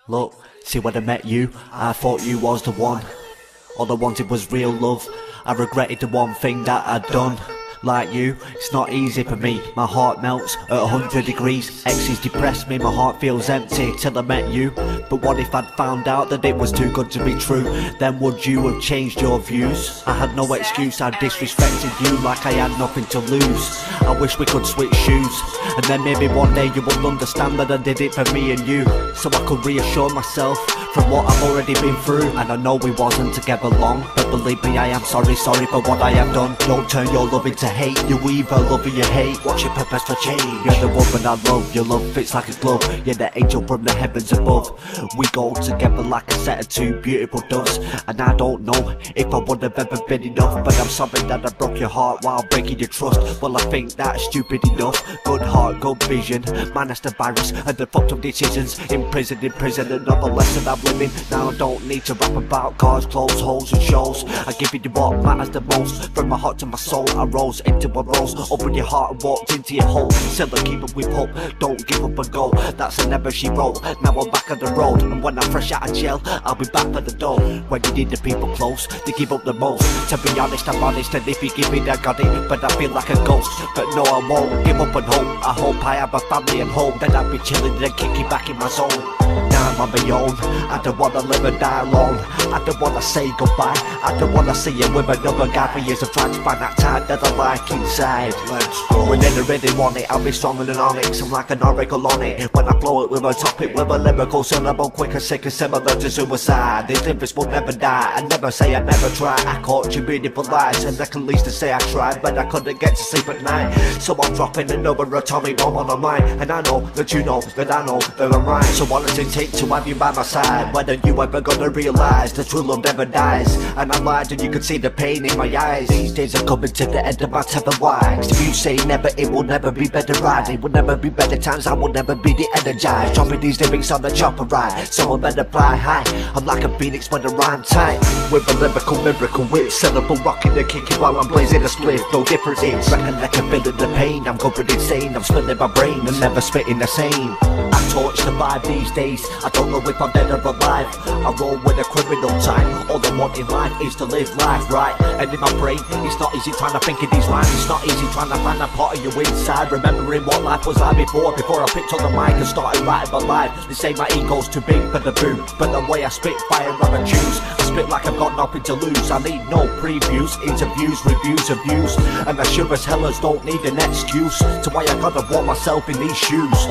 Look, see when I met you, I thought you was the one. All I wanted was real love. I regretted the one thing that I'd done. Like you, it's not easy for me. My heart melts at 100 degrees. Exes depress me, my heart feels empty till I met you. But what if I'd found out that it was too good to be true? Then would you have changed your views? I had no excuse, I disrespected you like I had nothing to lose. I wish we could switch shoes, and then maybe one day you would understand that I did it for me and you. So I could reassure myself from what I've already been through. And I know we wasn't together long, but believe me, I am sorry for what I have done. Don't turn your love into hate, you either love or you hate. What's your purpose for change? You're the woman I love, your love fits like a glove. You're the angel from the heavens above. We go together like a set of two beautiful doves. And I don't know if I would have ever been enough, but I'm sorry that I broke your heart while breaking your trust. Well, I think that's stupid enough. Good heart, good vision, minus the virus and the fucked up decisions. In prison, another lesson I'm living. Now I don't need to rap about cars, clothes, holes and shows. I give you what matters the most. From my heart to my soul, I rose into a rose. Open your heart and walked into your hole. Still I keep up with hope, don't give up and go. That's a never she wrote. Now I'm back on the road, and when I'm fresh out of jail, I'll be back for the door. When you need the people close, they give up the most. To be honest, I'm honest, and if you give me I got it. But I feel like a ghost, but no I won't give up and hope. I hope I have a family and home, then I'll be chilling and kicking back in my zone. Now I'm on my own, I don't wanna live and die alone. I don't wanna say goodbye, I don't wanna see you with another guy. For years I've tried to find that time that I like inside. Let's go. When I really want it, I'll be stronger than onyx. I'm like an oracle on it. When I blow it with a topic, with a lyrical syllable, quick and sick and similar to suicide. These lyrics will never die, I never say I never try. I caught you beautiful lies, and I can least to say I tried, but I couldn't get to sleep at night. So I'm dropping another atomic bomb on my mind, and I know that you know that I know that I'm right. So what does it take to have you by my side? When are you ever gonna realise the true love never dies? And I lied and you could see the pain in my eyes. These days are coming to the end of my tether wise. If you say never, it will never be better ride. It will never be better times, I will never be the energized. Dropping these lyrics on the chopper ride, so I better fly high. I'm like a phoenix when I rhyme tight, with a lyrical miracle whip. Syllable rocking and kicking while I'm blazing a split. No difference is, reckon like I'm feeling the pain. I'm going insane, I'm spilling my brain and never spitting the same. I torch the vibe these days, I don't know if I'm dead or alive. I roll with a criminal type, all I want in life is to live life right. And in my brain, it's not easy trying to think of these lines. It's not easy trying to find that part of you inside. Remembering what life was like before I picked on the mic and started writing my life. They say my ego's too big for the boom, but the way I spit fire on a choose. I spit like I've got nothing to lose. I need no previews, interviews, reviews of views, and I sure as hell as don't need an excuse to why I gotta walk myself in these shoes.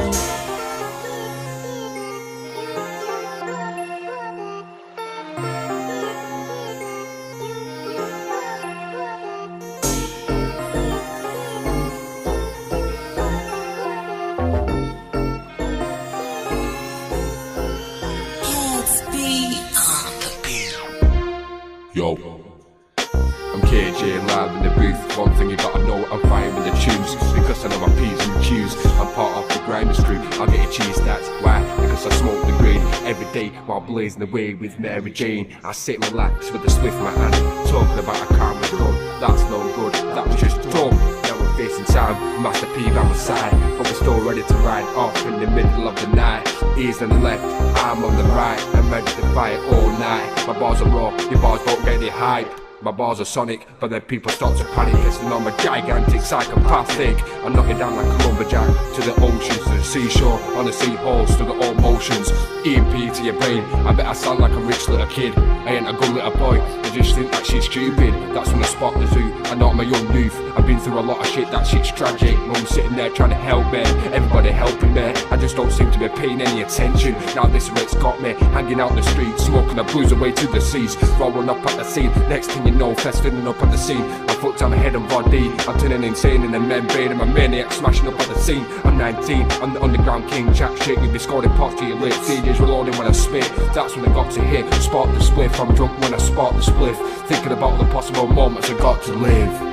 Yo, I'm KJ live in the booth. One thing you gotta know, I'm fine with the tunes, because I know my P's and Q's. I'm part of the grinders crew, I'll get your cheese, that's why. Because I smoke the green every day while blazing away with Mary Jane. I sit relaxed with a spliff in my hand, talking about a karma gun. That's no good, that was just dumb. Now we're facing time, Masta.P by my side, but we're still ready to ride off in the middle of the night. Ears on the left, I'm on the right, I'm ready to fight all night. My bars are raw, your bars don't get any hype. My bars are sonic, but then people start to panic. It's I'm a gigantic psychopathic. I'm knocking down like a lumberjack, to the oceans, to the seashore, on the seahorse, to the all motions. EMP to your brain, I bet I sound like a rich little kid. I ain't a good little boy, I just think that she's stupid. That's when I spot the zoo, I know I'm a young youth. I've been through a lot of shit, that shit's tragic. Mum sitting there trying to help me, everybody helping me. I just don't seem to be paying any attention. Now this wreck's got me, hanging out the street, smoking a blues away to the seas. Rolling up at the scene, next thing you know, fest filling up at the scene. I fucked on my head and body, I'm turning insane in the membrane. I'm a maniac smashing up at the scene. I'm 19, I'm the underground king. Chat shit, you be scoring pots to your lips. DJs reloading when I spit, that's when I got to hit. Spark the spliff, I'm drunk when I spark the spliff, thinking about the possible moments I got to live.